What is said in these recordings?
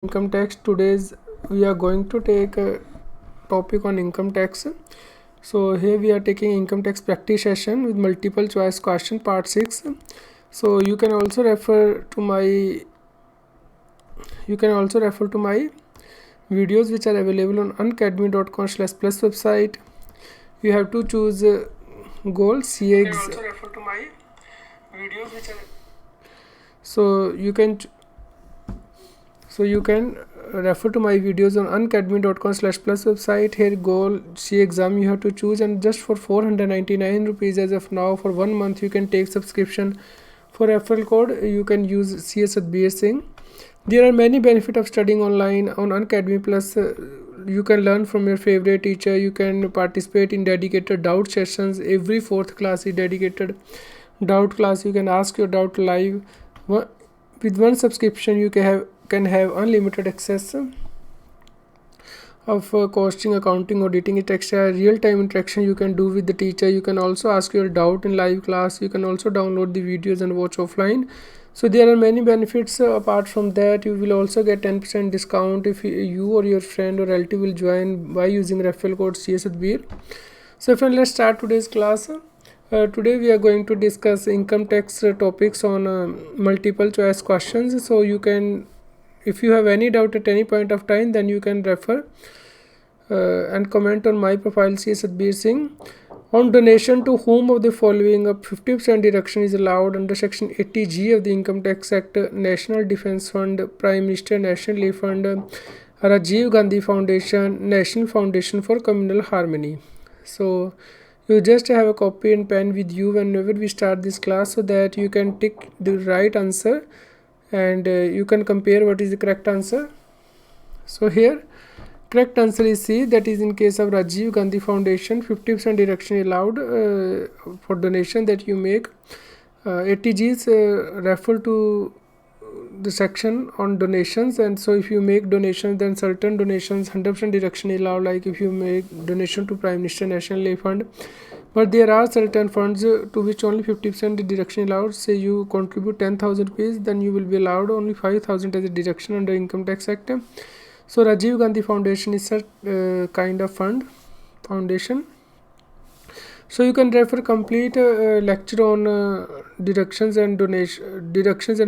Income tax. Today's we are going to take a topic on income tax. So here we are taking income tax practice session with multiple choice question part 6. So you can also refer to my videos which are available on unacademy.com/plus website. You have to choose goal CA. You can also refer to my videos which are so you can refer to my videos on unacademy.com/plus website. Here goal C exam you have to choose, and just for 499 rupees as of now for 1 month you can take subscription. For referral code you can use Satbir Singh. There are many benefits of studying online on Unacademy Plus. You can learn from your favorite teacher. You can participate in dedicated doubt sessions. Every fourth class is dedicated doubt class. You can ask your doubt live. With one subscription you can have unlimited access of costing, accounting, auditing, etc. Real-time interaction you can do with the teacher. You can also ask your doubt in live class. You can also download the videos and watch offline. So there are many benefits. Apart from that, you will also get 10% discount if you or your friend or relative will join by using referral code CSADBIR. So friends, let's start today's class. Today we are going to discuss income tax topics on multiple choice questions. So you can, if you have any doubt at any point of time, then you can refer and comment on my profile Satbir Singh. On donation to whom of the following, a 50% deduction is allowed under section 80G of the Income Tax Act: National Defence Fund, Prime Minister National Relief Fund, Rajiv Gandhi Foundation, National Foundation for Communal Harmony. So you just have a copy and pen with you whenever we start this class, so that you can tick the right answer and you can compare what is the correct answer. So here correct answer is C, that is in case of Rajiv Gandhi Foundation, 50% deduction allowed for donation that you make. 80Gs refer to the section on donations, and so if you make donations, then certain donations 100% deduction allowed, like if you make donation to Prime Minister National Relief Fund. But there are certain funds to which only 50% deduction allowed. Say you contribute 10,000 rupees, then you will be allowed only 5,000 as a deduction under Income Tax Act. So Rajiv Gandhi Foundation is such kind of foundation. So you can refer complete lecture on deductions and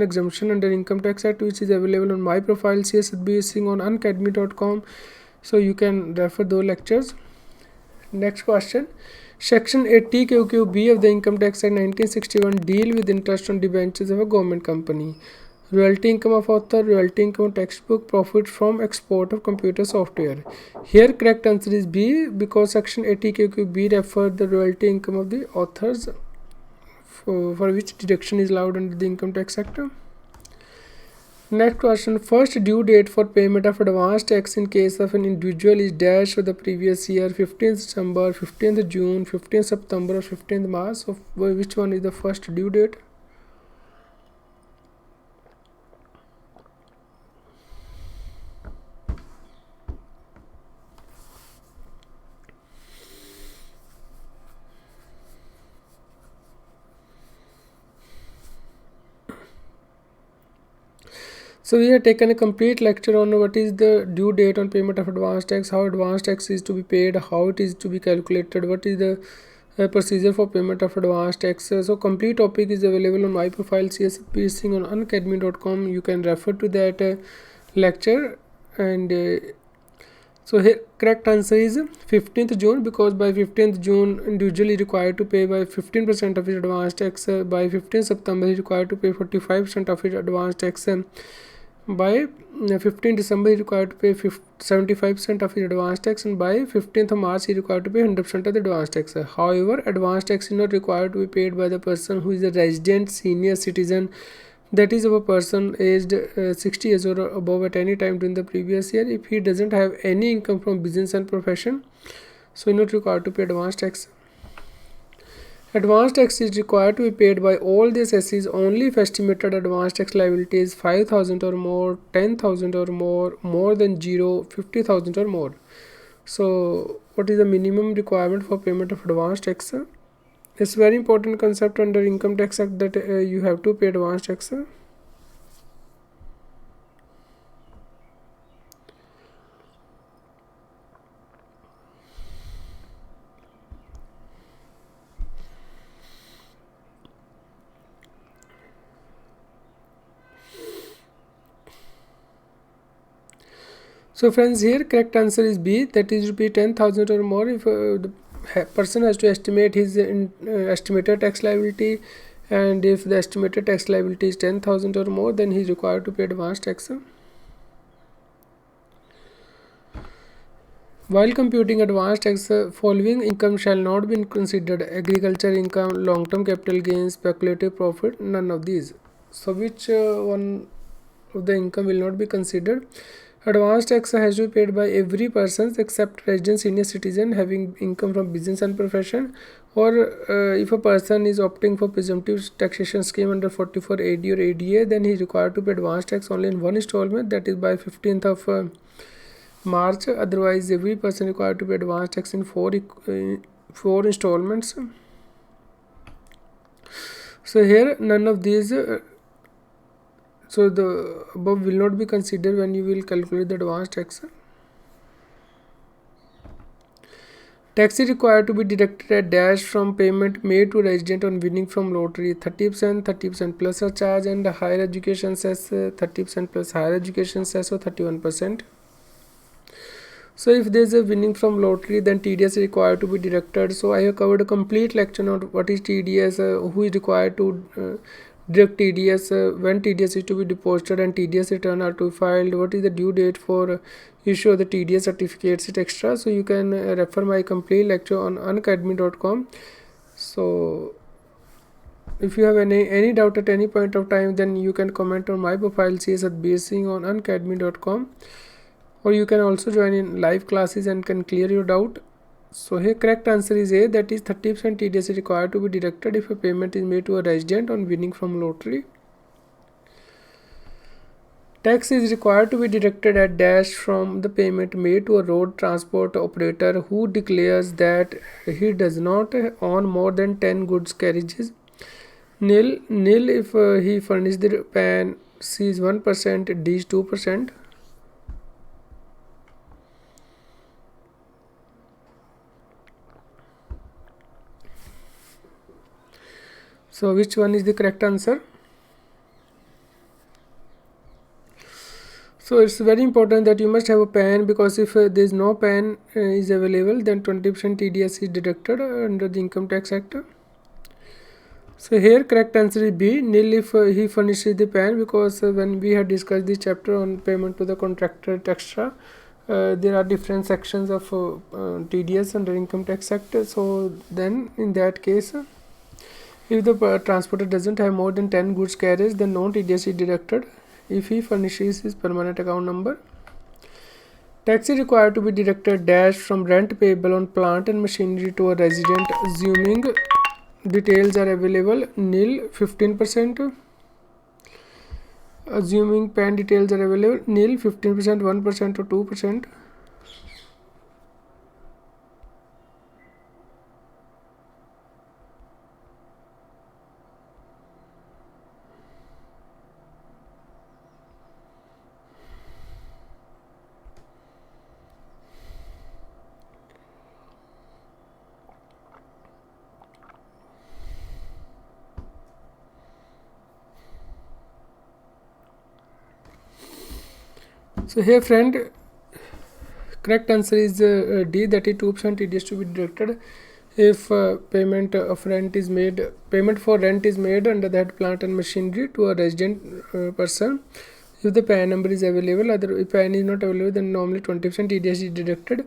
exemption under Income Tax Act, which is available on my profile Satbir Singh on unacademy.com. So you can refer those lectures. Next question. Section 80 QQB of the Income Tax Act 1961 deal with interest on debentures of a government company. Royalty income of author, royalty income of textbook, profit from export of computer software. Here correct answer is B, because section 80 QQB refers the royalty income of the authors for which deduction is allowed under the Income Tax Act. Next question. First due date for payment of advance tax in case of an individual is dash for the previous year: 15th December, 15th June, 15th September, or 15th March. So which one is the first due date? So we have taken a complete lecture on what is the due date on payment of advance tax, how advance tax is to be paid, how it is to be calculated, what is the procedure for payment of advance tax. So complete topic is available on my profile Satbir Singh on unacademy.com. You can refer to that lecture. And so here correct answer is 15th June, because by 15th June individual is required to pay by 15% of his advance tax. By 15th September he is required to pay 45% of his advance tax. By 15th December he is required to pay 75% of his advance tax, and by 15th of March he is required to pay 100% of the advance tax. However, advance tax is not required to be paid by the person who is a resident senior citizen, that is, of a person aged 60 years or above at any time during the previous year, if he doesn't have any income from business and profession. So he is not required to pay advance tax. Advance tax is required to be paid by all the assessees only if estimated advance tax liability is 5,000 or more, 10,000 or more than 0, 50,000 or more. So what is the minimum requirement for payment of advance tax? It's very important concept under Income Tax Act that you have to pay advance tax. So friends, here correct answer is B, that is rupee 10,000 or more. If the person has to estimate his estimated tax liability, and if the estimated tax liability is 10,000 or more, then he is required to pay advance tax. While computing advance tax, following income shall not be considered: agriculture income, long-term capital gains, speculative profit, none of these. So which one of the income will not be considered? Advance tax has to be paid by every person except resident senior citizen having income from business and profession, or if a person is opting for presumptive taxation scheme under 44 AD or ADA, then he is required to pay advance tax only in one installment, that is by 15th of March. Otherwise, every person required to pay advance tax in four installments. So here none of these. So the above will not be considered when you will calculate the advance tax. Tax is required to be deducted at dash from payment made to resident on winning from lottery: 30%, 30% plus a charge, and higher education cess 30% plus higher education cess, or 31%. So if there is a winning from lottery, then TDS is required to be deducted. So I have covered a complete lecture on what is TDS, who is required to deduct TDS, when TDS is to be deposited and TDS return are to be filed, what is the due date for issue of the TDS certificates, etc. So you can refer my complete lecture on unacademy.com. So if you have any doubt at any point of time, then you can comment on my profile Satbir Singh on unacademy.com, or you can also join in live classes and can clear your doubt. So here correct answer is A, that is 30% TDS is required to be deducted if a payment is made to a resident on winning from lottery. Tax is required to be deducted at dash from the payment made to a road transport operator who declares that he does not own more than 10 goods carriages. Nil if he furnished the PAN. C is 1%, D is 2%. So which one is the correct answer? So it's very important that you must have a PAN, because if there is no PAN is available, then 20% TDS is deducted under the Income Tax Act. So here correct answer is B, nil if he furnishes the PAN, because when we had discussed the chapter on payment to the contractor, etc., there are different sections of TDS under Income Tax Act. So then in that case, if the transporter doesn't have more than 10 goods carriers, then no TDS is deducted if he furnishes his permanent account number. Tax is required to be deducted dash from rent payable on plant and machinery to a resident, assuming details are available. Nil 15%. Assuming PAN details are available. Nil 15%, 1% or 2%. So here friend, correct answer is D, that is 2% TDS to be deducted if payment for rent is made under that plant and machinery to a resident person, if the PAN number is available. If PAN is not available, then normally 20% TDS is deducted.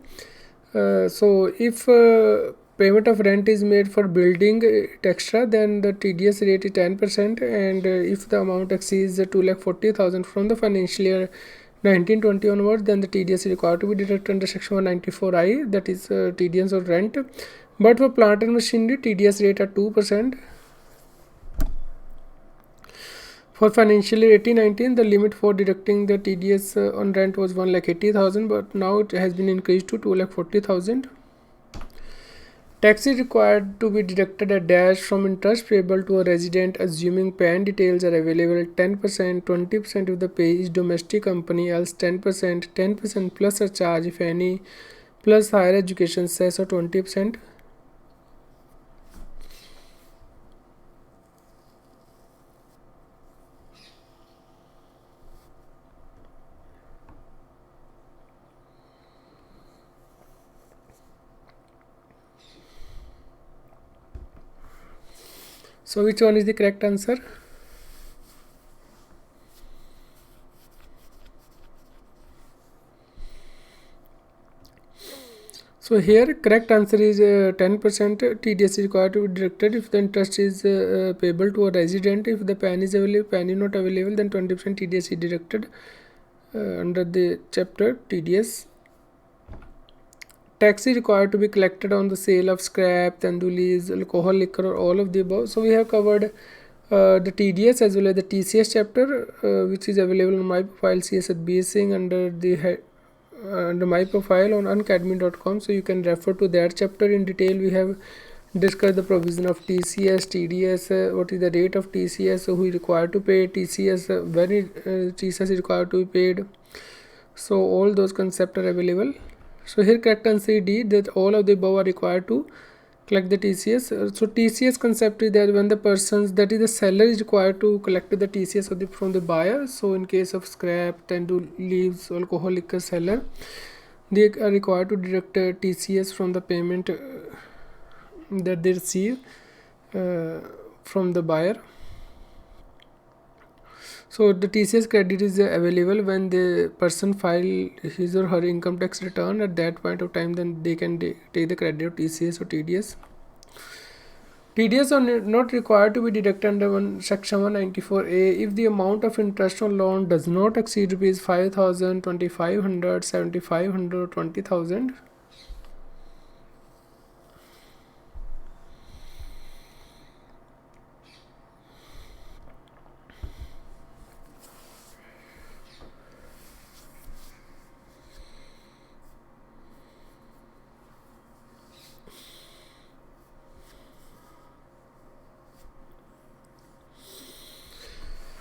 So if payment of rent is made for building extra, then the TDS rate is 10%, and if the amount exceeds 2,40,000 from the financial year 1920 onwards, then the TDS is required to be deducted under section 194I, that is TDS or rent. But for plant and machinery, TDS rate at 2%. For financial year 18-19, the limit for deducting the TDS on rent was 1,80,000, but now it has been increased to 2,40,000. Tax is required to be deducted at dash from interest payable to a resident, assuming PAN details are available. 10%, 20% if the pay is domestic company, else 10%, 10% plus a charge if any, plus higher education cess, or 20%. So which one is the correct answer? So here correct answer is 10% TDS is required to be deducted if the interest is payable to a resident. If the PAN is available, PAN is not available, then 20% TDS is deducted under the chapter TDS. Tax is required to be collected on the sale of scrap, tandoolies, alcohol, liquor, or all of the above. So we have covered the TDS as well as the TCS chapter, which is available on my profile CS Satbir Singh under my profile on unacademy.com. So you can refer to that chapter in detail. We have discussed the provision of TCS, TDS, what is the rate of TCS, who is required to pay TCS, when TCS is required to be paid. So all those concepts are available. So here correct answer is D, that all of the above are required to collect the TCS. So TCS concept is that when the persons, that is the seller, is required to collect the TCS from the buyer. So in case of scrap, leaves, alcohol, liquor seller, they are required to deduct TCS from the payment that they receive from the buyer. So the TCS credit is available when the person file his or her income tax return. At that point of time, then they can take the credit of TCS or TDS. TDS are not required to be deducted under section 194A if the amount of interest on loan does not exceed rupees 5,000, 2,500, 7,500, or 20,000.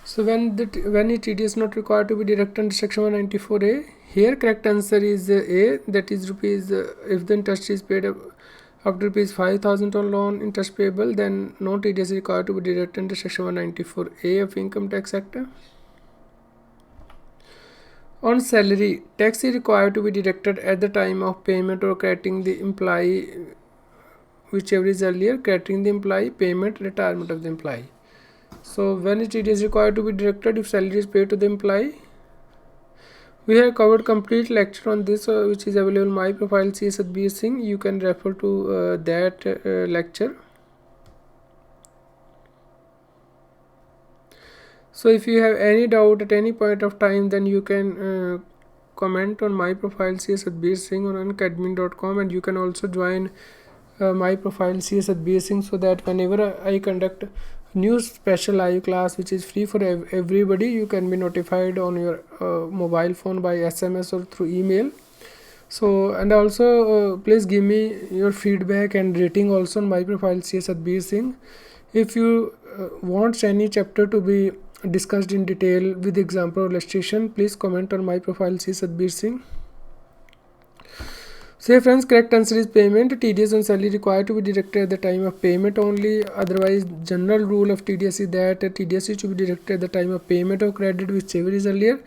So when TDS is not required to be deducted under section 194A, here correct answer is A, that is rupees, if the interest is paid after rupees 5,000 on loan interest payable, then no TDS is required to be deducted under section 194A of Income Tax Act. On salary, tax is required to be deducted at the time of payment or crediting the employee, whichever is earlier, crediting the employee, payment, retirement of the employee. So when it is required to be deducted if salary is paid to the employee. We have covered complete lecture on this, which is available on my profile CS Satbir Singh. You can refer to that lecture. So if you have any doubt at any point of time, then you can comment on my profile CS Satbir Singh on unacademy.com, and you can also join my profile CS Satbir Singh, so that whenever I conduct new special live class which is free for everybody, you can be notified on your mobile phone by SMS or through email. So, and also please give me your feedback and rating also on my profile CS Satbir Singh. If you want any chapter to be discussed in detail with example or illustration, please comment on my profile CS Satbir Singh. So friends, correct answer is payment. TDS on salary required to be deducted at the time of payment only. Otherwise, general rule of TDS is that TDS is to be deducted at the time of payment or credit, whichever is earlier.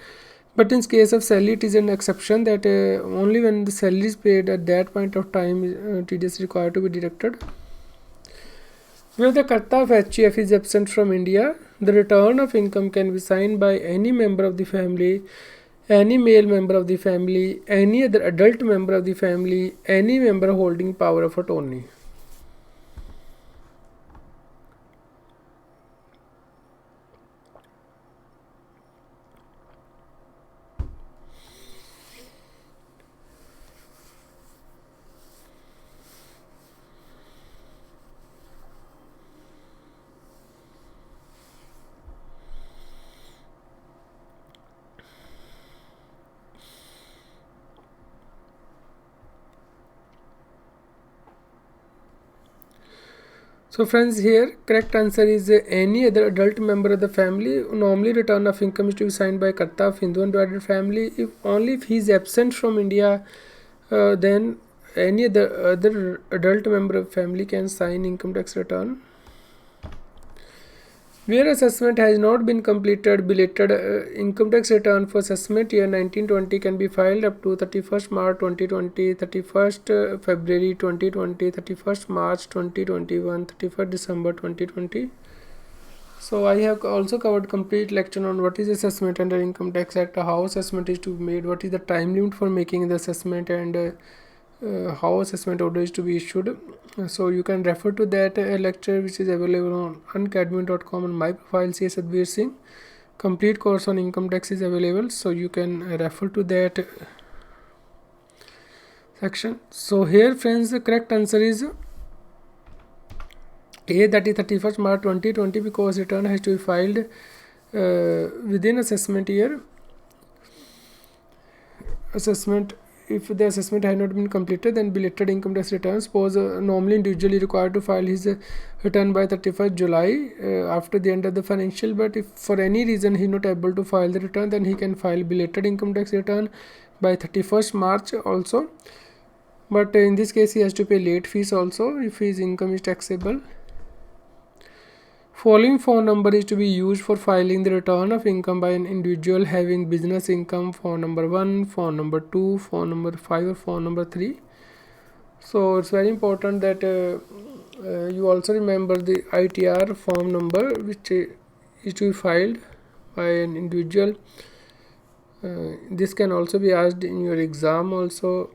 But in case of salary, it is an exception that only when the salary is paid at that point of time, TDS is required to be deducted. Where the Karta of HGF is absent from India, the return of income can be signed by any member of the family, any male member of the family, any other adult member of the family, any member holding power of attorney. So friends, here correct answer is any other adult member of the family. Normally return of income is to be signed by Karta of Hindu undivided family. If he is absent from India, then any other adult member of family can sign income tax return. Where assessment has not been completed, belated income tax return for assessment year 1920 can be filed up to 31st March 2020, 31st February 2020, 31st March 2021, 31st December 2020. So I have also covered complete lecture on what is assessment under Income Tax Act, how assessment is to be made, what is the time limit for making the assessment, and how assessment order is to be issued. So you can refer to that lecture, which is available on unacademy.com on my profile, C. Satbir Singh. Complete course on income tax is available, so you can refer to that section. So here friends, the correct answer is A, that is 31st March 2020, because return has to be filed within assessment year. Assessment, if the assessment has not been completed, then belated income tax return. Suppose normally individually required to file his return by 31st July after the end of the financial, but if for any reason he not able to file the return, then he can file belated income tax return by 31st March also. But in this case he has to pay late fees also if his income is taxable. Following phone number is to be used for filing the return of income by an individual having business income: phone number 1, phone number 2, phone number 5, or phone number 3. So it's very important that you also remember the ITR form number, which is to be filed by an individual. This can also be asked in your exam also.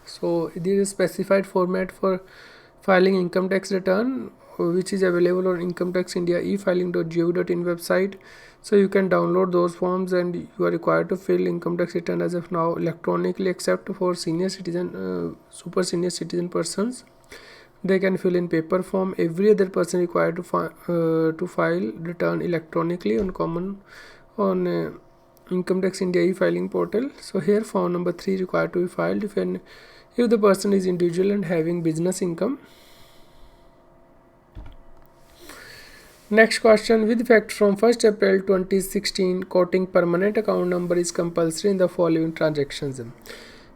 So there is a specified format for filing income tax return, which is available on income tax india e-filing.gov.in website. So you can download those forms, and you are required to fill income tax return as of now electronically, except for senior citizen, super senior citizen persons. They can fill in paper form. Every other person required to file return electronically on income tax india e-filing portal. So here form number 3 required to be filed if the person is individual and having business income. Next question, with effect from 1st April 2016, quoting permanent account number is compulsory in the following transactions: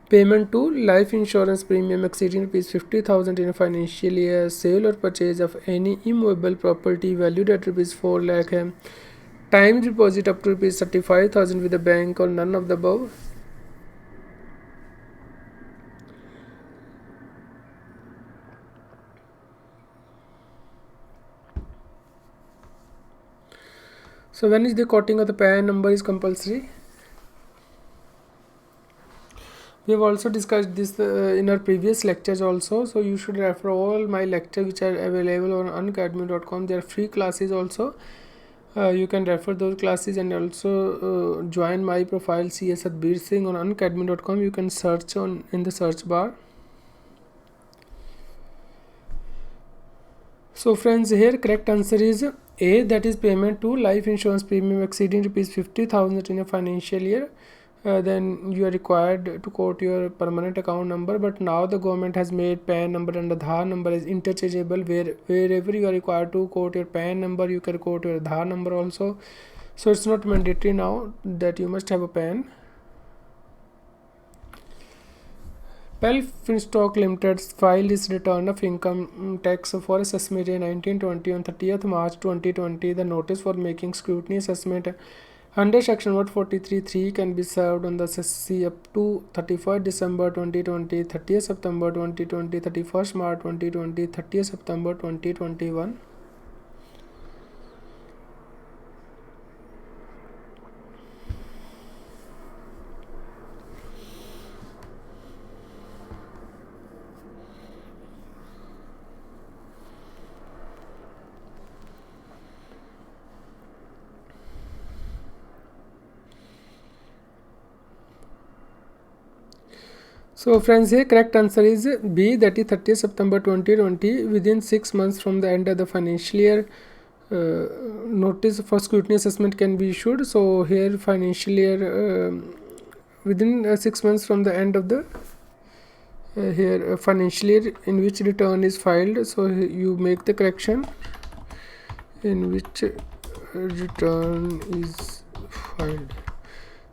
payment to life insurance premium exceeding ₹50,000 in a financial year, sale or purchase of any immovable property valued at ₹4 lakh, time deposit up to ₹35,000 with the bank, or none of the above. So when is the quoting of the PAN number is compulsory? We have also discussed this in our previous lectures also, so you should refer all my lectures which are available on unacademy.com. They are free classes also. You can refer those classes, and also join my profile C. Satbir Singh on unacademy.com. You can search in the search bar. So friends, here correct answer is A, that is payment to life insurance premium exceeding ₹50,000 in a financial year. Then you are required to quote your permanent account number, but now the government has made PAN number and Aadhaar number is interchangeable. Wherever you are required to quote your PAN number, you can quote your Aadhaar number also. So it's not mandatory now that you must have a PAN. Pell Finstock Limited filed its return of income tax for assessment year 1920 on 30th March 2020. The notice for making scrutiny assessment under section 143(3) can be served on the assessee up to 31st December 2020, 30th September 2020, 31st March 2020, 30th September 2021. So friends, here correct answer is B, that is 30th September 2020. Within 6 months from the end of the financial year, notice for scrutiny assessment can be issued. So here financial year within 6 months from the end of the financial year in which return is filed. So you make the correction in which return is filed.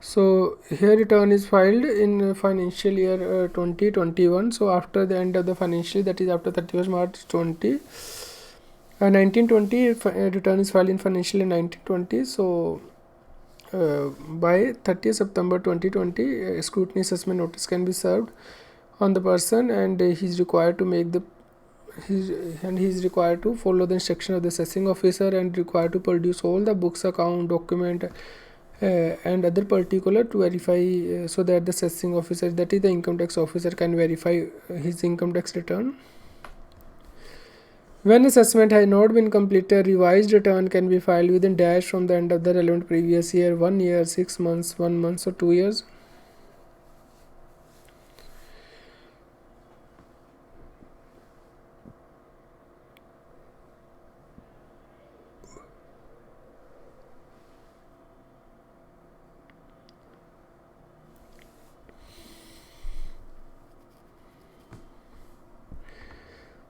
So here return is filed in financial year 2021. So after the end of the financial year, that is after 31st March 1920, return is filed in financial year 1920. So by 30th September 2020, scrutiny assessment notice can be served on the person, and he is required to make the he is required to follow the instruction of the assessing officer and required to produce all the books, account, document, and other particular to verify, so that the assessing officer, that is the income tax officer, can verify his income tax return. When assessment has not been completed, revised return can be filed within dash from the end of the relevant previous year, 1 year, 6 months, 1 month, or 2 years.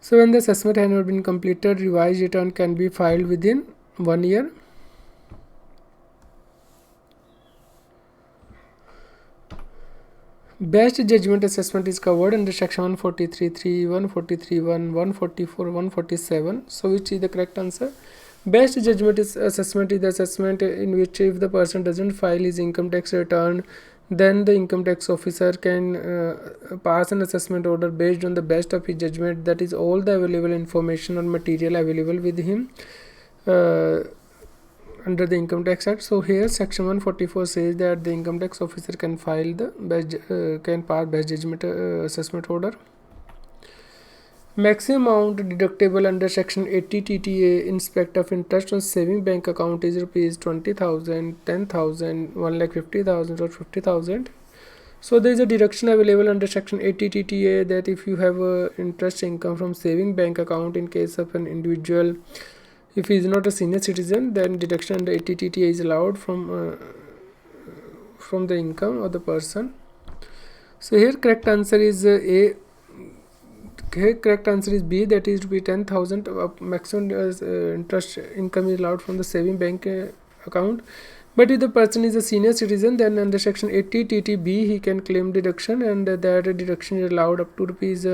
So when the assessment has not been completed, revised return can be filed within 1 year. Best judgment assessment is covered under section 143.3, 143.1, 144, 147. So which is the correct answer? Best judgment assessment is the assessment in which if the person doesn't file his income tax return, then the income tax officer can pass an assessment order based on the best of his judgment, that is all the available information or material available with him under the Income Tax Act. So here section 144 says that the income tax officer can file the can pass best judgment assessment order. Maximum amount deductible under section 80 TTA in respect of interest on saving bank account is rupees 20,000, 10,000, 1,50,000 or 50,000. So there is a deduction available under section 80 TTA that if you have interest income from saving bank account in case of an individual, if he is not a senior citizen, then deduction under 80 TTA is allowed from the income of the person. So here correct answer is A. Here correct answer is B, that is to be 10,000 maximum interest income is allowed from the saving bank account. But if the person is a senior citizen, then under section 80 TTB he can claim deduction, and that deduction is allowed up to rupees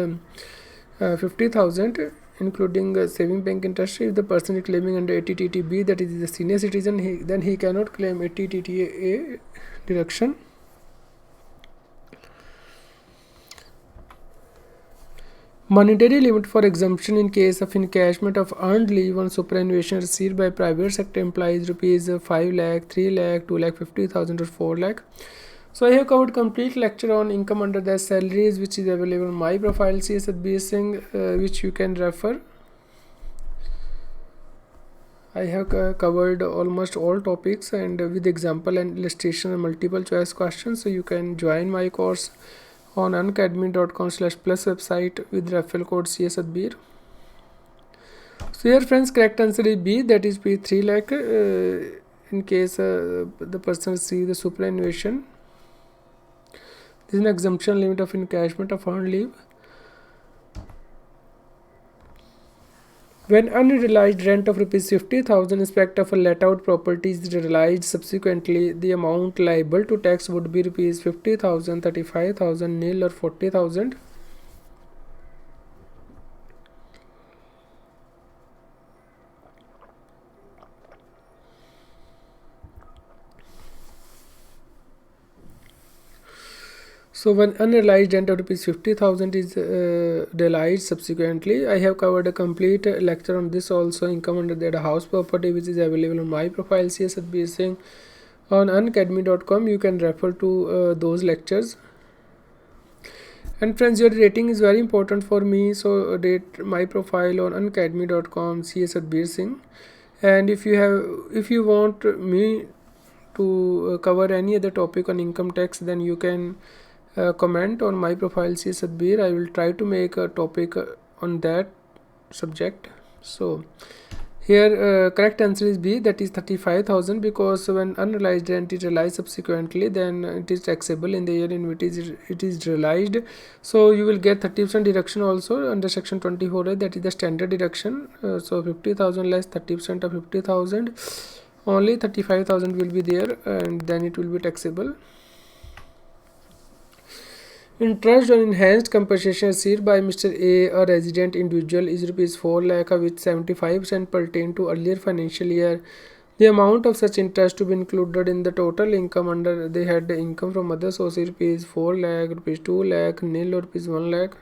50,000 including saving bank interest. If the person is claiming under 80 TTB, that is the senior citizen, then he cannot claim 80 TTA deduction. Monetary limit for exemption in case of encashment of earned leave on superannuation received by private sector employees rupees 5 lakh, 3 lakh, 2 lakh 50,000 or 4 lakh. So I have covered complete lecture on income under the salaries, which is available on my profile Satbir Singh, which you can refer. I have covered almost all topics and with example and illustration and multiple choice questions. So you can join my course on unacademy.com/plus website with referral code Satbir. So here friends, correct answer is B, that is P 3 lakh in case the person receives the superannuation. This is an exemption limit of encashment of earned leave. When unrealized rent of rupees 50,000 in respect of a let out property is realized subsequently, the amount liable to tax would be rupees 50,000, 35,000, nil or 40,000. So when unrealized rent of rupees 50,000 is realized subsequently, I have covered a complete lecture on this also, income under the house property, which is available on my profile Satbir Singh on unacademy.com. You can refer to those lectures. And friends, your rating is very important for me, so rate my profile on unacademy.com Satbir Singh. And if you want me to cover any other topic on income tax, then you can comment on my profile Satbir. I will try to make a topic on that subject. So here correct answer is B, that is 35,000, because when unrealized rent is realized subsequently, then it is taxable in the year in which it is realized. So you will get 30% deduction also under section 24A, that is the standard deduction. So 50,000 less 30% of 50,000, only 35,000 will be there, and then it will be taxable. Interest on enhanced compensation received by Mr. A, a resident individual, is rupees 4 lakh, of which 75% pertain to earlier financial year. The amount of such interest to be included in the total income under the head income from other sources rupees 4 lakh, rupees 2 lakh, nil or rupees 1 lakh.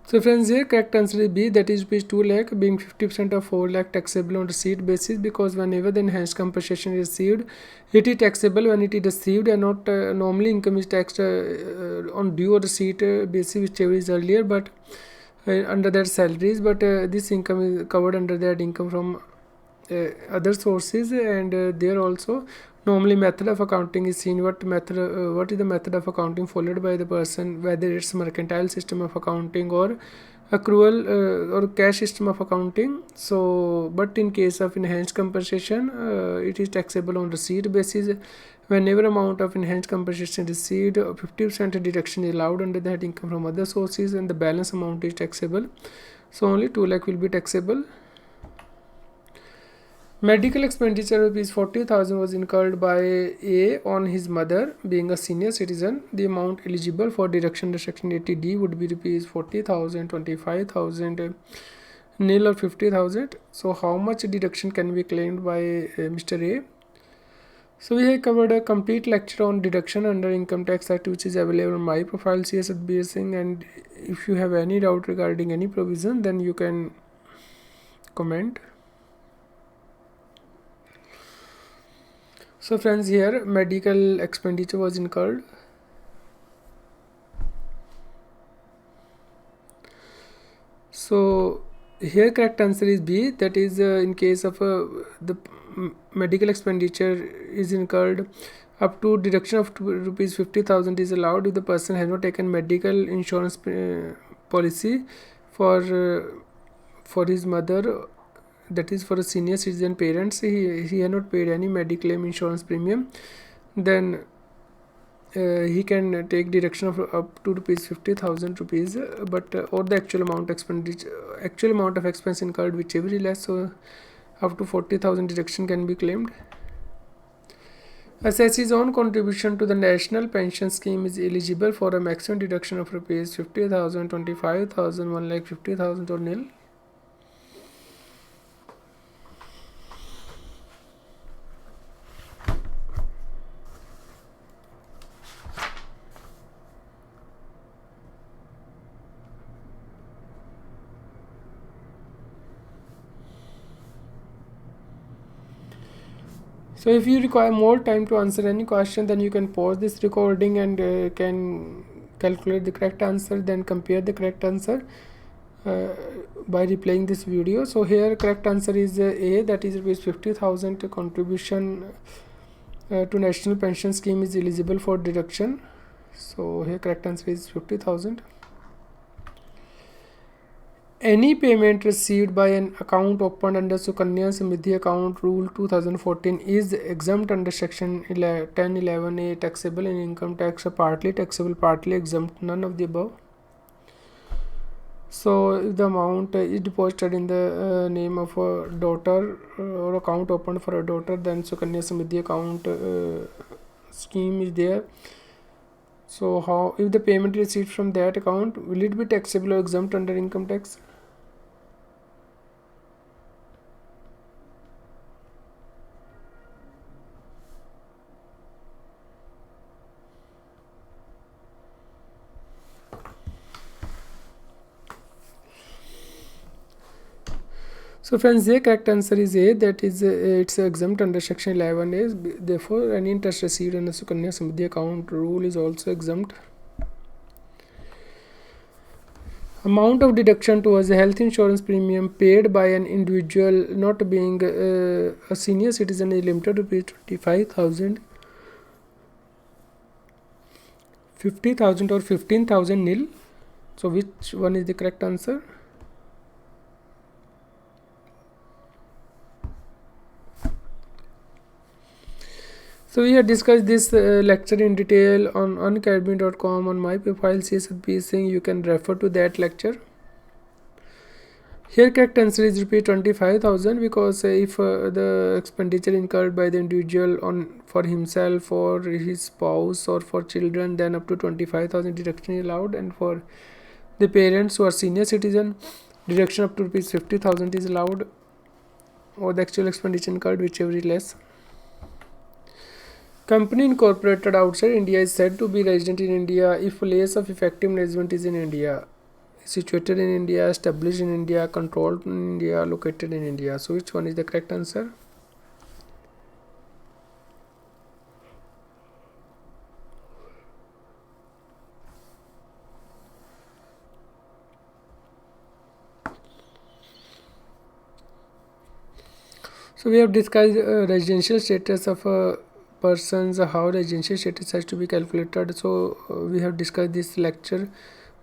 So friends, here correct answer is B, that is rupees 2 lakh being 50% of 4 lakh taxable on receipt basis, because whenever the enhanced compensation is received, it is taxable when it is received, and not normally income is taxed on due or receipt basis, whichever is earlier, but under that salaries, but this income is covered under that income from other sources, and there also normally method of accounting is seen. What is the method of accounting followed by the person, whether it's mercantile system of accounting or accrual or cash system of accounting. So but in case of enhanced compensation, it is taxable on receipt basis. Whenever amount of enhanced compensation received, 50% deduction is allowed under that income from other sources, and the balance amount is taxable. So only 2 lakh will be taxable. Medical expenditure rupees 40,000 was incurred by A on his mother, being a senior citizen. The amount eligible for deduction under section 80D would be rupees 40,000, 25,000, nil or 50,000. So how much deduction can be claimed by Mr. A? So we have covered a complete lecture on deduction under Income Tax Act, which is available on my profile, Satbir Singh. And if you have any doubt regarding any provision, then you can comment. So friends, here medical expenditure was incurred. So here correct answer is B, that is in case of the medical expenditure is incurred, up to deduction of rupees 50,000 is allowed if the person has not taken medical insurance policy for his mother, that is for a senior citizen parents. He had not paid any mediclaim insurance premium, then he can take deduction of up to rupees 50,000 rupees, but or the actual amount of expense incurred, whichever is less. So up to 40,000 deduction can be claimed. Assessee's own contribution to the national pension scheme is eligible for a maximum deduction of rupees 50,000, 25,000, 1,50,000 or nil. So if you require more time to answer any question, then you can pause this recording and can calculate the correct answer, then compare the correct answer by replaying this video. So here correct answer is A, that is rupees 50,000 contribution to national pension scheme is eligible for deduction. So here correct answer is 50,000. Any payment received by an account opened under Sukanya Samriddhi Account Rule 2014 is exempt under Section 1011A, taxable in income tax, partly taxable, partly exempt, none of the above. So if the amount is deposited in the name of a daughter or account opened for a daughter, then Sukanya Samriddhi Account scheme is there. So how, if the payment received from that account, will it be taxable or exempt under income tax? So friends, the correct answer is A, that is it's exempt under section 11A. Therefore any interest received under Sukanya Samriddhi Account rule is also exempt. Amount of deduction towards the health insurance premium paid by an individual not being a senior citizen is limited to 25,000, 50,000 or 15,000 nil. So which one is the correct answer? So we have discussed this lecture in detail on unacademy.com on my profile Satbir Singh. You can refer to that lecture. Here correct answer is rupees 25,000, because if the expenditure incurred by the individual on for himself or his spouse or for children, then up to 25,000 deduction is allowed, and for the parents who are senior citizen, deduction up to rupees 50,000 is allowed, or the actual expenditure incurred, whichever is less. Company incorporated outside India is said to be resident in India if place of effective management is in India. situated in India, established in India, controlled in India, located in India. So which one is the correct answer? So we have discussed residential status of persons, how residential status has to be calculated. So we have discussed this lecture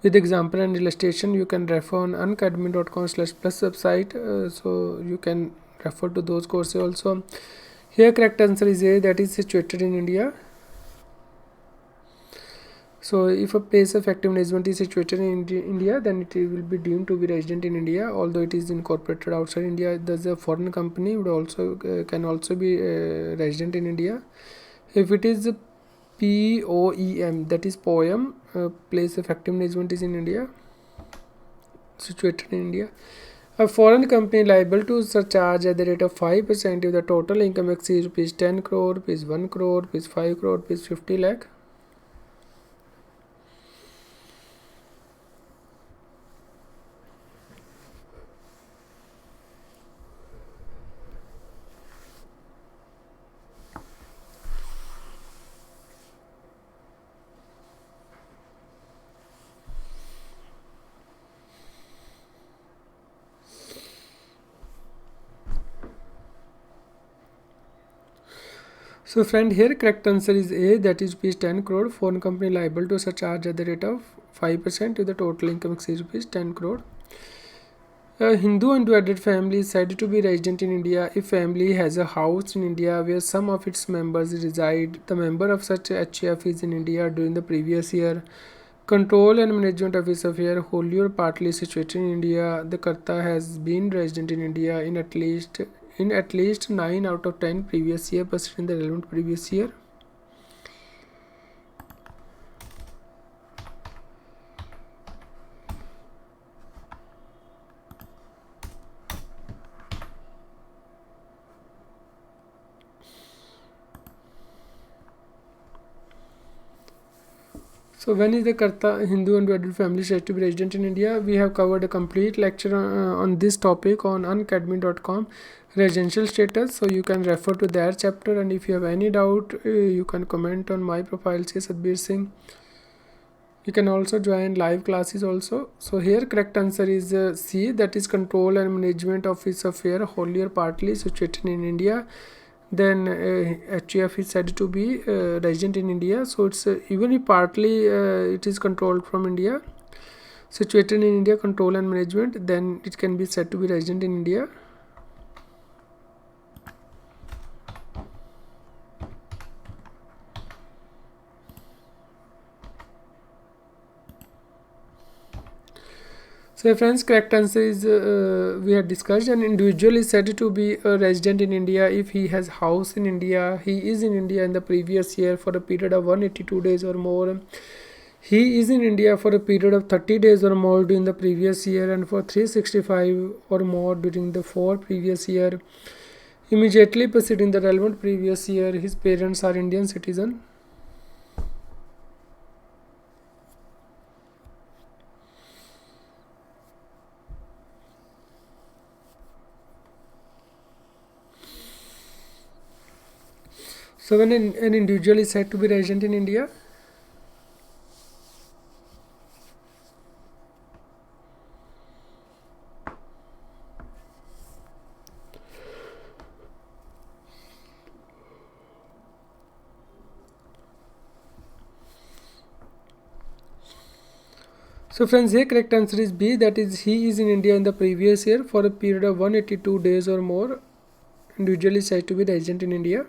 with example and illustration. You can refer on unacademy.com/plus website. So you can refer to those courses also. Here correct answer is A, that is situated in India. So if a place of active management is situated in India, then it will be deemed to be resident in India, although it is incorporated outside India. Thus a foreign company would also can also be resident in India. If it is POEM, that is POEM, place of active management is in India, situated in India. A foreign company liable to surcharge at the rate of 5% if the total income exceeds rupees 10 crore, rupees 1 crore, rupees 5 crore, rupees 50 lakh. So friend, here correct answer is A, that is rupees 10 crore. Foreign company liable to surcharge at the rate of 5% if the total income exceeds rupees 10 crore. A Hindu undivided family is said to be resident in India if family has a house in India where some of its members reside. The member of such HF is in India during the previous year. Control and management of his affair wholly or partly situated in India. The Karta has been resident in India in at least 9 out of 10 previous year, but in the relevant previous year. So when is the Karta Hindu undivided family said to be resident in India? We have covered a complete lecture on this topic on unacademy.com, residential status. So you can refer to that chapter, and if you have any doubt, you can comment on my profile, say Satbir Singh. You can also join live classes also. So here correct answer is C, that is control and management of its affair wholly or partly situated in India. Then HF is said to be resident in India. So it's even if partly it is controlled from India, situated in India, control and management, then it can be said to be resident in India. So friends, correct answer is we have discussed. An individual is said to be a resident in India if he has house in India, he is in India in the previous year for a period of 182 days or more. He is in India for a period of 30 days or more during the previous year, and for 365 or more during the 4 previous year. Immediately preceding the relevant previous year, his parents are Indian citizen. So when an individual is said to be resident in India, so friends, here correct answer is B, that is he is in India in the previous year for a period of 182 days or more. Individual is said to be resident in India.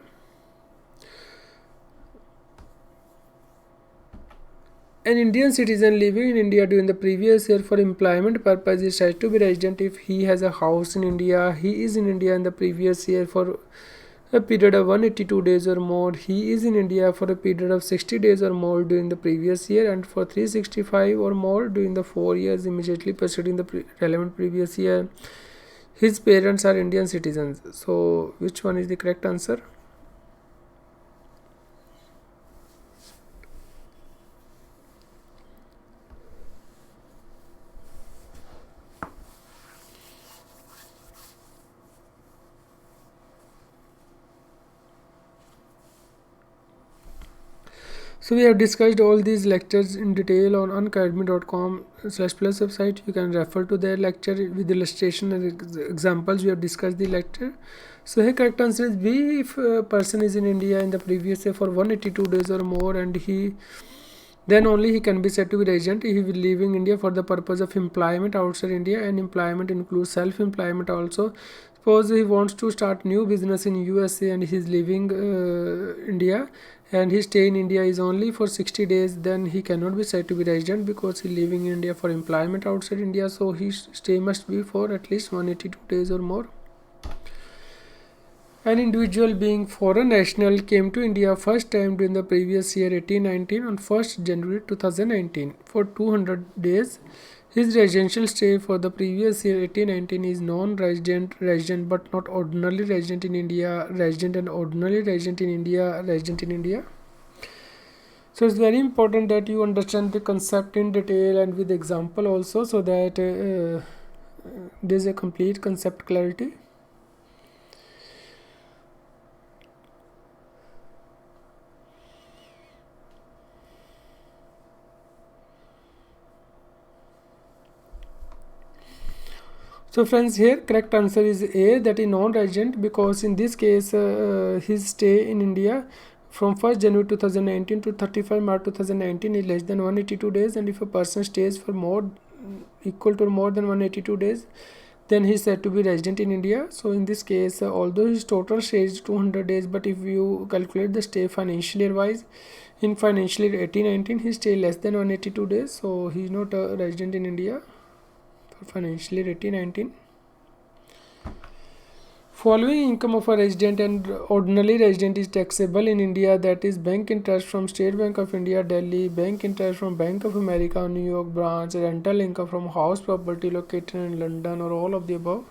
An Indian citizen living in India during the previous year for employment purpose is said to be resident if he has a house in India. He is in India in the previous year for a period of 182 days or more. He is in India for a period of 60 days or more during the previous year, and for 365 or more during the 4 years immediately preceding the relevant previous year. His parents are Indian citizens. So which one is the correct answer? So we have discussed all these lectures in detail on unacademy.com/plus website. You can refer to their lecture with illustration and examples. We have discussed the lecture. So here correct answer is B. If a person is in India in the previous year for 182 days or more, and then only he can be said to be resident. He will leaving India for the purpose of employment outside India, and employment includes self-employment also. Suppose he wants to start new business in USA and he is leaving India, and his stay in India is only for 60 days, then he cannot be said to be resident because he is leaving India for employment outside India. So his stay must be for at least 182 days or more. An individual being foreign national came to India first time during the previous year 1819 on 1st January 2019 for 200 days. His residential stay for the previous year 1819 is non-resident, resident but not ordinarily resident in India, resident and ordinarily resident in India, resident in India. So it's very important that you understand the concept in detail and with example also, so that there's a complete concept clarity. So friends, here correct answer is A, that is non-resident, because in this case his stay in India from 1st January 2019 to 31st March 2019 is less than 182 days, and if a person stays for more equal to more than 182 days, then he is said to be resident in India. So in this case, although his total stay is 200 days, but if you calculate the stay financial year wise, in financial year 1819 he stay less than 182 days, so he is not a resident in India for financial year 1819. Following income of a resident and ordinary resident is taxable in India, that is bank interest from State Bank of India, Delhi, bank interest from Bank of America, New York branch, rental income from house property located in London, or all of the above.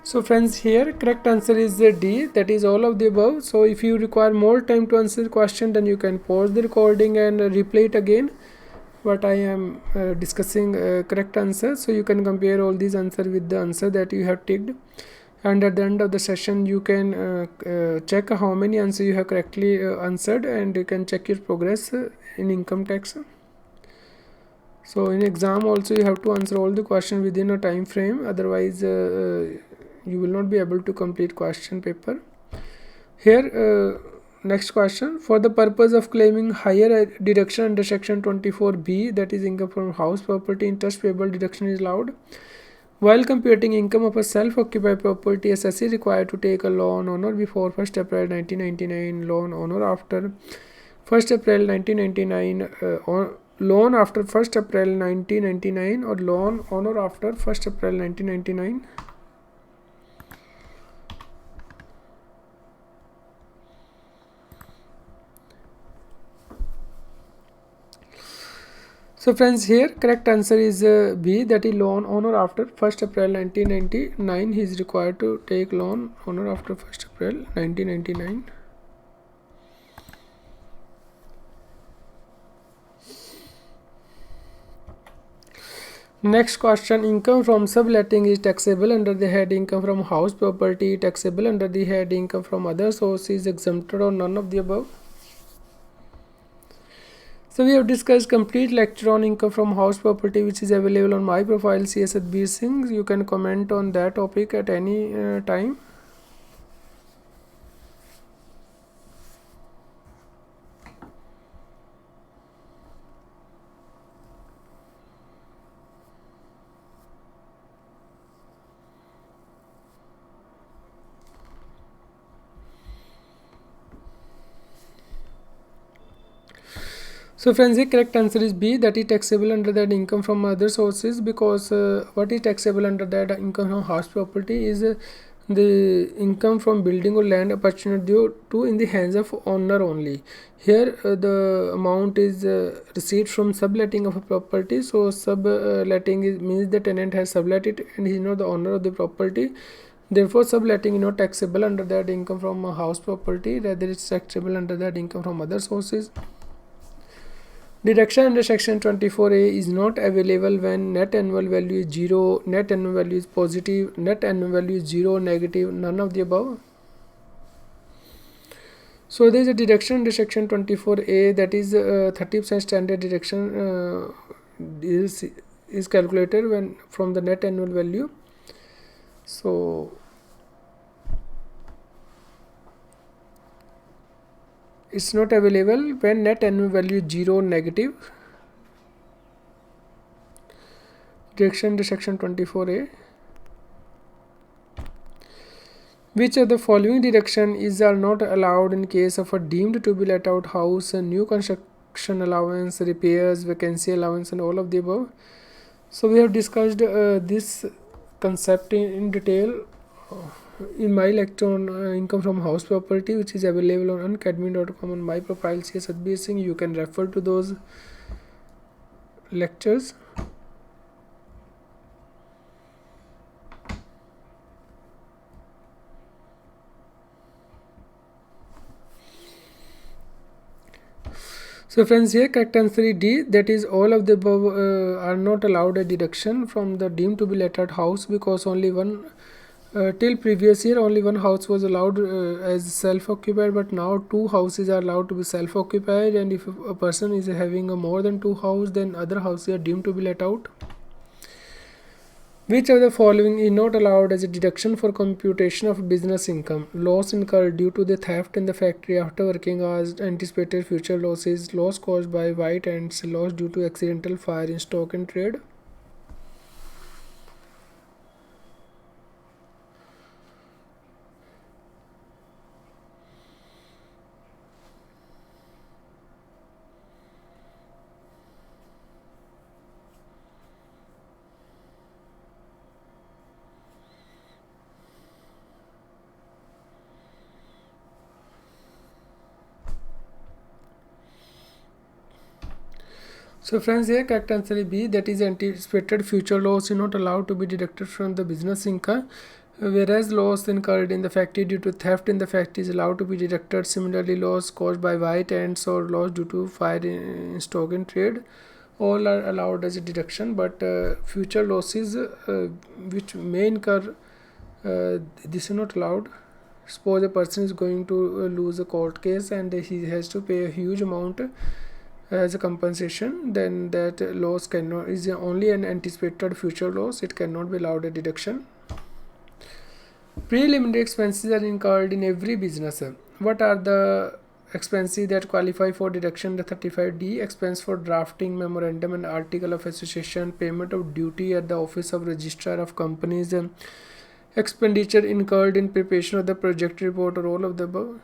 So friends, here correct answer is D, that is all of the above. So if you require more time to answer the question, then you can pause the recording and replay it again. But I am discussing correct answer, so you can compare all these answers with the answer that you have ticked, and at the end of the session you can check how many answers you have correctly answered, and you can check your progress in income tax. So in exam also you have to answer all the questions within a time frame, otherwise you will not be able to complete question paper. Here next question, for the purpose of claiming higher deduction under section 24B, that is income from house property, interest payable deduction is allowed. While computing income of a self-occupied property, assessee is required to take a loan on or before 1st April 1999, loan on or after 1st April 1999, or loan after 1st April 1999, or loan on or after 1st April 1999. So friends, here correct answer is B, that is loan on or after 1st April 1999. He is required to take loan on or after 1st April 1999. Next question, income from subletting is taxable under the head income from house property, taxable under the head income from other sources, exempted or none of the above. So we have discussed complete lecture on income from house property, which is available on my profile Satbir Singh. You can comment on that topic at any time. So friends, the correct answer is B, that is taxable under that income from other sources, because what is taxable under that income from house property is the income from building or land opportunity due to in the hands of owner only. Here the amount is received from subletting of a property. So subletting means the tenant has sublet it and he is not the owner of the property. Therefore subletting is not taxable under that income from a house property, rather it's taxable under that income from other sources. Deduction under section 24A is not available when net annual value is 0, net annual value is positive, net annual value is 0, negative, none of the above. So there is a deduction under section 24A, that is 30% standard deduction is calculated when from the net annual value. So it's not available when net annual value is 0, negative. Deduction under section 24A. Which of the following deduction is are not allowed in case of a deemed to be let out house, a new construction allowance, repairs, vacancy allowance, and all of the above? So we have discussed this concept in detail in my lecture on income from house property, which is available on unacademy.com on my profile Satbir Singh. You can refer to those lectures. So friends, here correct answer D, that is all of the above are not allowed a deduction from the deemed to be let out house, because only one till previous year only one house was allowed as self-occupied, but now two houses are allowed to be self-occupied, and if a person is having a more than two houses, then other houses are deemed to be let out. Which of the following is not allowed as a deduction for computation of business income? Loss incurred due to the theft in the factory after working hours, anticipated future losses, loss caused by white ants, loss due to accidental fire in stock and trade. So friends, here correct answer is B, that is anticipated future loss is not allowed to be deducted from the business income, whereas loss incurred in the factory due to theft in the factory is allowed to be deducted. Similarly, loss caused by white ants or loss due to fire in stock and trade, all are allowed as a deduction, but future losses which may incur, this is not allowed. Suppose a person is going to lose a court case and he has to pay a huge amount as a compensation, then that loss cannot is only an anticipated future loss, it cannot be allowed a deduction. Preliminary expenses are incurred in every business. What are the expenses that qualify for deduction? The 35D, expense for drafting memorandum and article of association, payment of duty at the office of registrar of companies, expenditure incurred in preparation of the project report, or all of the above.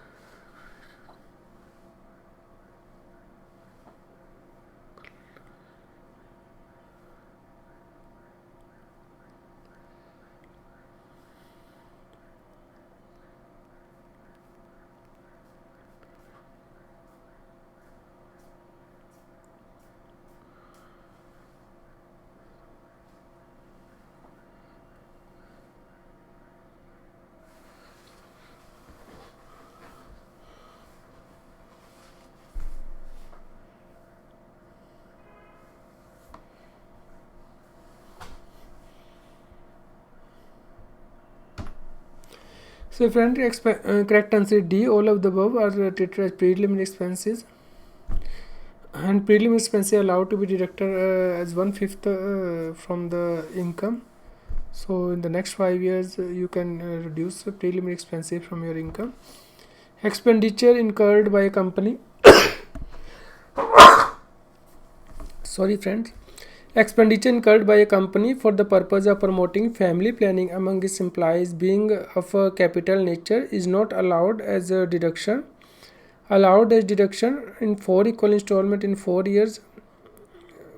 So friend, correct answer D, all of the above are treated as preliminary expenses, and preliminary expenses are allowed to be deducted as 1/5 from the income. So in the next 5 years you can reduce the preliminary expenses from your income. Expenditure incurred by a company sorry friends, expenditure incurred by a company for the purpose of promoting family planning among its employees being of a capital nature is not allowed as a deduction. Allowed as deduction in 4 equal installment in 4 years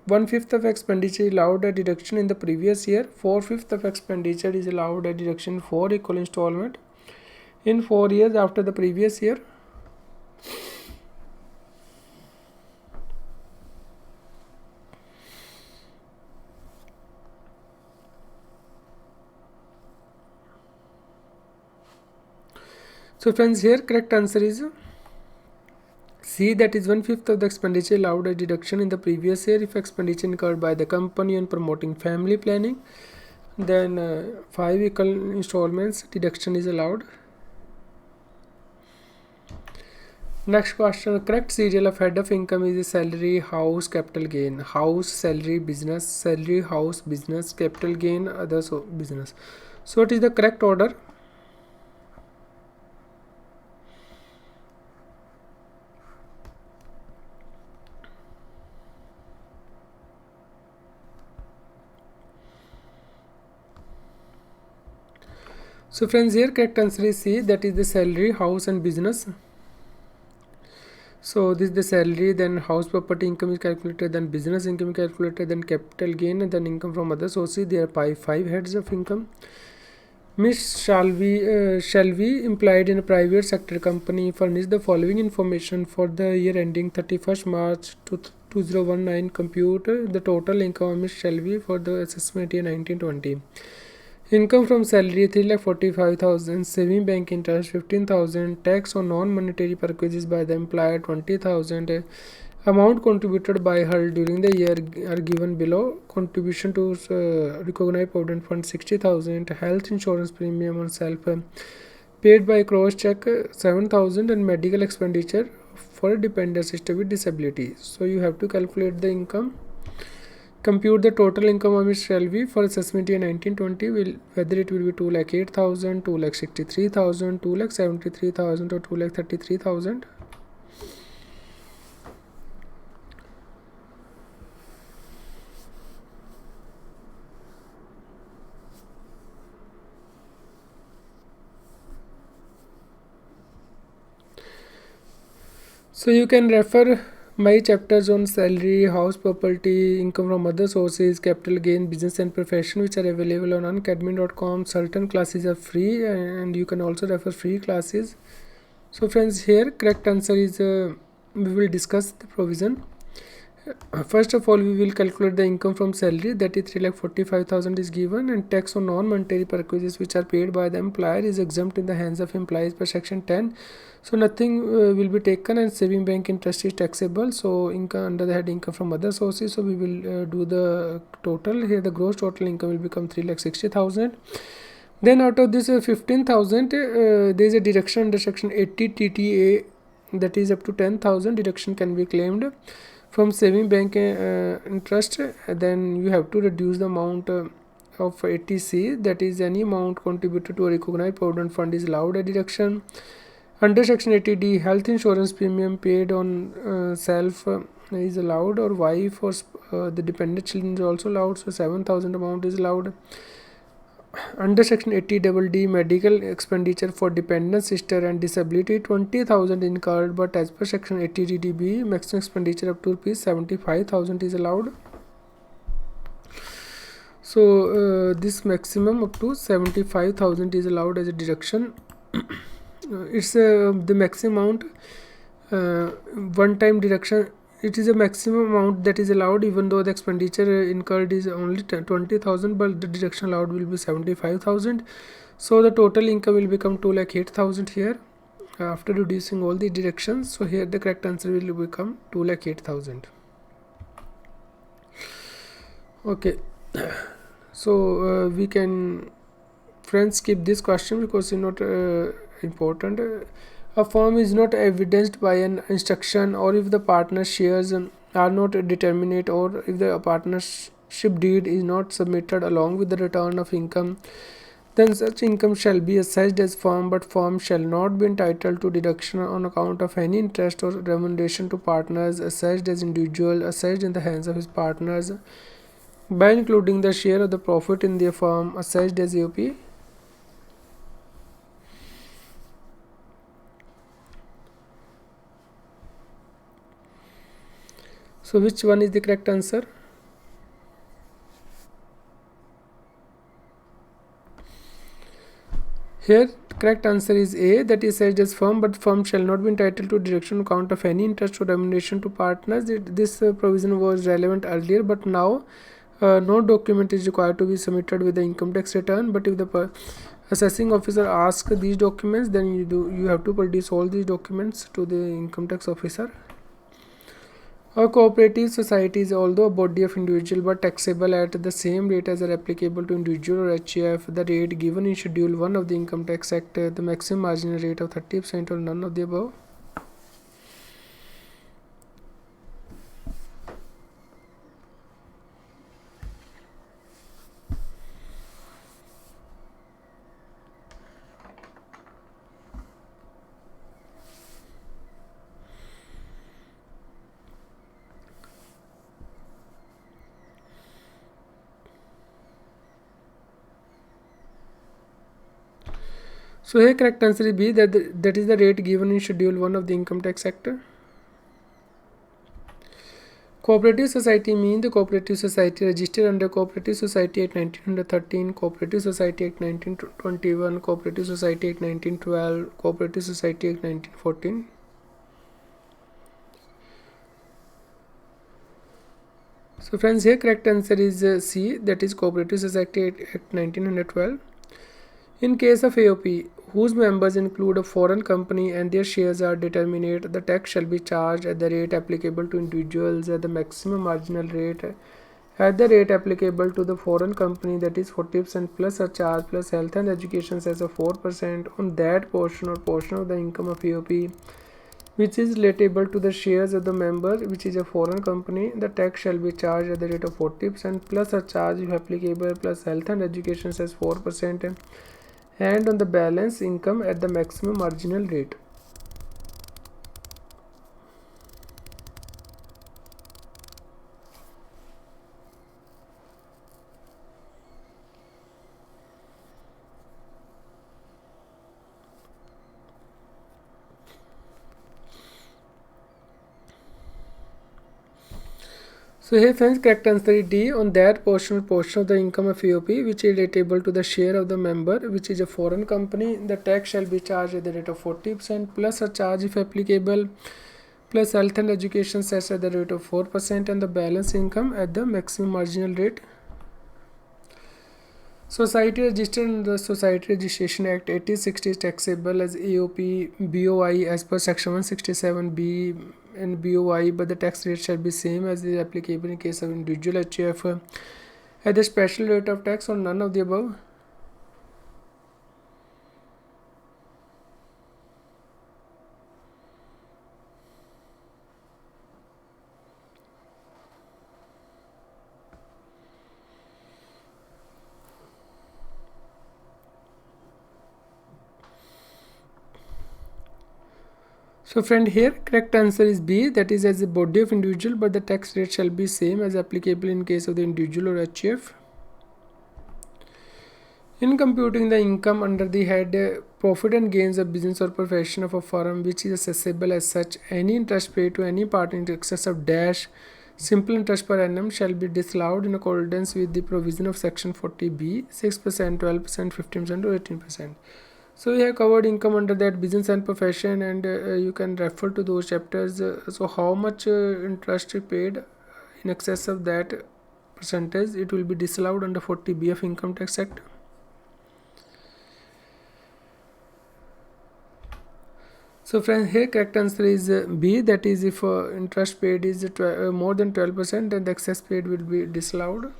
1/5 of expenditure is allowed a deduction in the previous year. 4/5 of expenditure is allowed a deduction for equal installment in 4 years after the previous year. So friends, here correct answer is C, that is 1/5 of the expenditure allowed a deduction in the previous year if expenditure incurred by the company on promoting family planning. Then 5 equal installments deduction is allowed. Next question, correct serial of head of income is salary, house, capital gain. House, salary, business, salary, house, business, capital gain, others, business. So it is the correct order. So friends, here correct answer is C, that is the salary, house and business. So this is the salary, then house property income is calculated, then business income is calculated, then capital gain, and then income from other sources. There are 5 heads of income. Miss shall we implied in a private sector company furnish the following information for the year ending 31st March 2019. Compute the total income of Miss Shelby for the assessment year 1920. Income from salary 3,45,000, saving bank interest 15,000, tax on non-monetary purchases by the employer 20,000. Amount contributed by her during the year are given below. Contribution to recognized provident fund 60,000, health insurance premium on self paid by cross check 7,000, and medical expenditure for a dependent sister with disability. So you have to calculate the income. Compute the total income of Ms. Shelby for assessment year 1920, whether it will be 2,08,000, 2,63,000, 2,73,000 or 2,33,000. So you can refer my chapters on salary, house property, income from other sources, capital gain, business and profession, which are available on unacademy.com. Certain classes are free and you can also refer free classes. So friends, here correct answer is we will discuss the provision. First of all, we will calculate the income from salary, that is 3,45,000 is given, and tax on non-monetary purchases which are paid by the employer is exempt in the hands of employees per section 10. So nothing will be taken, and saving bank interest is taxable. So income under the head income from other sources. So we will do the total. Here the gross total income will become 3,60,000. Then out of this 15,000, there is a deduction under section 80 TTA, that is up to 10,000 deduction can be claimed from saving bank interest. Then you have to reduce the amount of 80C, that is any amount contributed to a recognized provident fund is allowed a deduction. Under section 80D, health insurance premium paid on self is allowed, or wife or the dependent children is also allowed, so 7,000 amount is allowed. Under section 80D, medical expenditure for dependent sister and disability 20,000 incurred, but as per section 80DB, maximum expenditure up to ₹75,000 is allowed. So this maximum up to 75,000 is allowed as a deduction. It's the maximum amount, one-time deduction. It is a maximum amount that is allowed, even though the expenditure incurred is only 20,000, but the deduction allowed will be 75,000. So the total income will become 2,08,000 here after reducing all the deductions. So here the correct answer will become 2,08,000. Okay, so we can, friends, skip this question because it's not important. A firm is not evidenced by an instruction, or if the partner shares are not determinate, or if the partnership deed is not submitted along with the return of income, then such income shall be assessed as firm, but firm shall not be entitled to deduction on account of any interest or remuneration to partners assessed as individual, assessed in the hands of his partners, by including the share of the profit in their firm assessed as AOP. So which one is the correct answer? Here correct answer is A, that is said as firm, but firm shall not be entitled to deduction on account of any interest or remuneration to partners. This provision was relevant earlier, but now no document is required to be submitted with the income tax return. But if the assessing officer asks these documents, then you have to produce all these documents to the income tax officer. A cooperative society is although a body of individual but taxable at the same rate as are applicable to individual or HUF. The rate given in Schedule 1 of the Income Tax Act, the maximum marginal rate of 30% or none of the above. So here correct answer is B, that is the rate given in Schedule 1 of the Income Tax Act. Cooperative society means the cooperative society registered under Cooperative Society Act 1913, Cooperative Society Act 1921, Cooperative Society Act 1912, Cooperative Society Act 1914. So friends, here correct answer is C, that is Cooperative Society Act 1912. In case of AOP, whose members include a foreign company and their shares are determinate, the tax shall be charged at the rate applicable to individuals at the maximum marginal rate at the rate applicable to the foreign company, that is 40% plus a charge plus health and education cess of 4% on that portion or portion of the income of AOP which is relatable to the shares of the member which is a foreign company. The tax shall be charged at the rate of 40% plus a charge if applicable plus health and education cess 4% and on the balance income at the maximum marginal rate. So here friends, correct answer is D, on that portion of the income of AOP which is relatable to the share of the member which is a foreign company, the tax shall be charged at the rate of 40% plus a charge if applicable plus health and education cess at the rate of 4% and the balance income at the maximum marginal rate. Society registered under the Society Registration Act 1860 is taxable as AOP BOI as per section 167B and BOI, but the tax rate shall be same as is applicable in case of individual HUF at the special rate of tax or none of the above. So friend, here correct answer is B, that is as a body of individual but the tax rate shall be same as applicable in case of the individual or HUF. In computing the income under the head profit and gains of business or profession of a firm which is assessable as such, any interest paid to any party in excess of dash simple interest per annum shall be disallowed in accordance with the provision of section 40B, 6%, 12%, 15% or 18%. So we have covered income under that business and profession, and you can refer to those chapters. So how much interest paid in excess of that percentage, it will be disallowed under 40B of Income Tax Act. So friends, here correct answer is B, that is if interest paid is more than 12%, then the excess paid will be disallowed.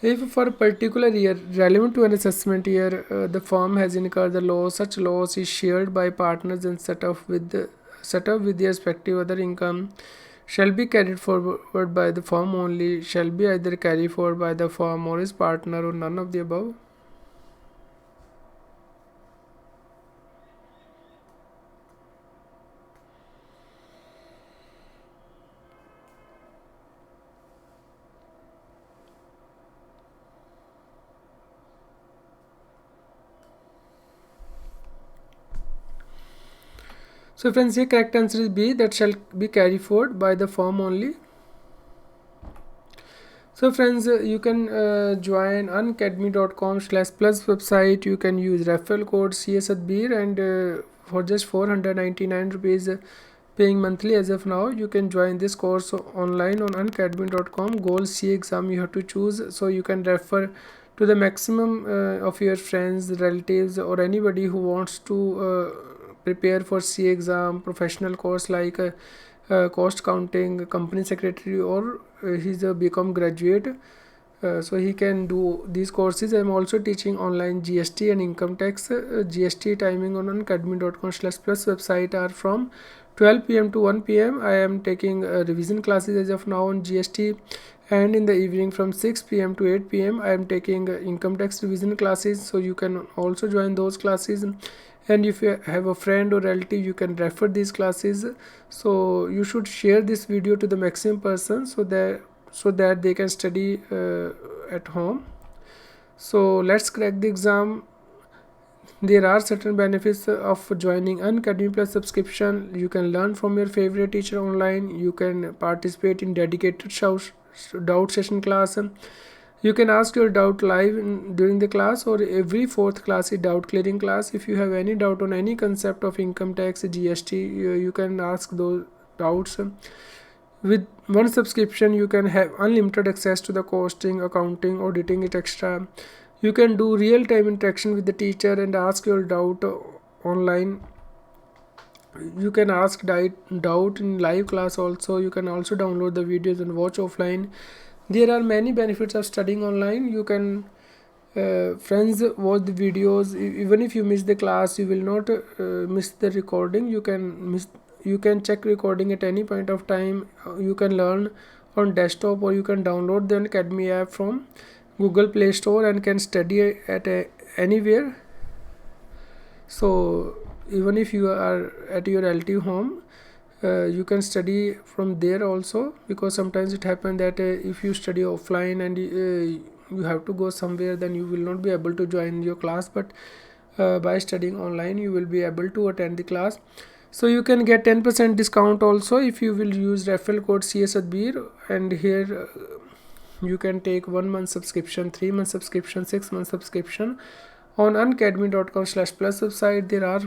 If for a particular year relevant to an assessment year, the firm has incurred the loss, such loss is shared by partners and set off with their respective other income shall be carried forward by the firm only, shall be either carried forward by the firm or his partner or none of the above. So friends, here correct answer is B, that shall be carried forward by the firm only. So friends, you can join unacademy.com/plus website. You can use referral code Satbir, and for just 499 rupees paying monthly as of now, you can join this course online on unacademy.com. Goal C exam you have to choose, so you can refer to the maximum of your friends, relatives, or anybody who wants to prepare for C exam, professional course like cost counting, company secretary, or he's a BCom graduate. So he can do these courses. I'm also teaching online GST and income tax. GST timing on unacademy.com/plus website are from 12 p.m. to 1 p.m. I am taking revision classes as of now on GST, and in the evening from 6 p.m. to 8 p.m. I am taking income tax revision classes, so you can also join those classes. And if you have a friend or relative, you can refer these classes. So you should share this video to the maximum person, so that they can study at home. So let's crack the exam. There are certain benefits of joining Unacademy Plus subscription. You can learn from your favorite teacher online. You can participate in dedicated doubt session class. You can ask your doubt live during the class, or every fourth class is doubt clearing class. If you have any doubt on any concept of income tax, GST, you can ask those doubts. With one subscription, you can have unlimited access to the costing, accounting, auditing it extra. You can do real-time interaction with the teacher and ask your doubt online. You can ask doubt in live class also. You can also download the videos and watch offline. There are many benefits of studying online. You can friends watch the videos. Even if you miss the class, you will not miss the recording. You can check recording at any point of time. You can learn on desktop, or you can download the Unacademy app from Google Play Store and can study at anywhere. So even if you are at your relative home, you can study from there also, because sometimes it happens that if you study offline and you have to go somewhere, then you will not be able to join your class, but by studying online you will be able to attend the class. So you can get 10% discount also if you will use referral code Satbir, and here you can take 1 month subscription, 3 month subscription, 6 month subscription on unacademy.com/plus website. There are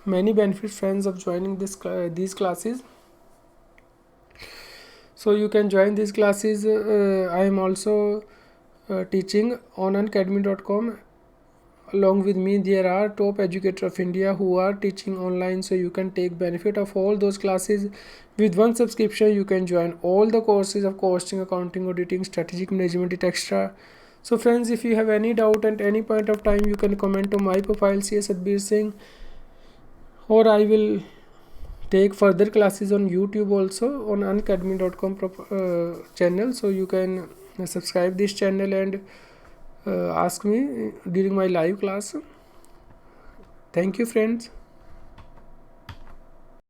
many benefits, friends, of joining these classes. So you can join these classes. I am also teaching on unacademy.com. Along with me, there are top educators of India who are teaching online, so you can take benefit of all those classes. With one subscription, you can join all the courses of costing, accounting, auditing, strategic management, etc. So friends, if you have any doubt at any point of time, you can comment on my profile, Satbir Singh, or I will take further classes on YouTube also on unacademy.com channel. So you can subscribe this channel and ask me during my live class. Thank you, friends.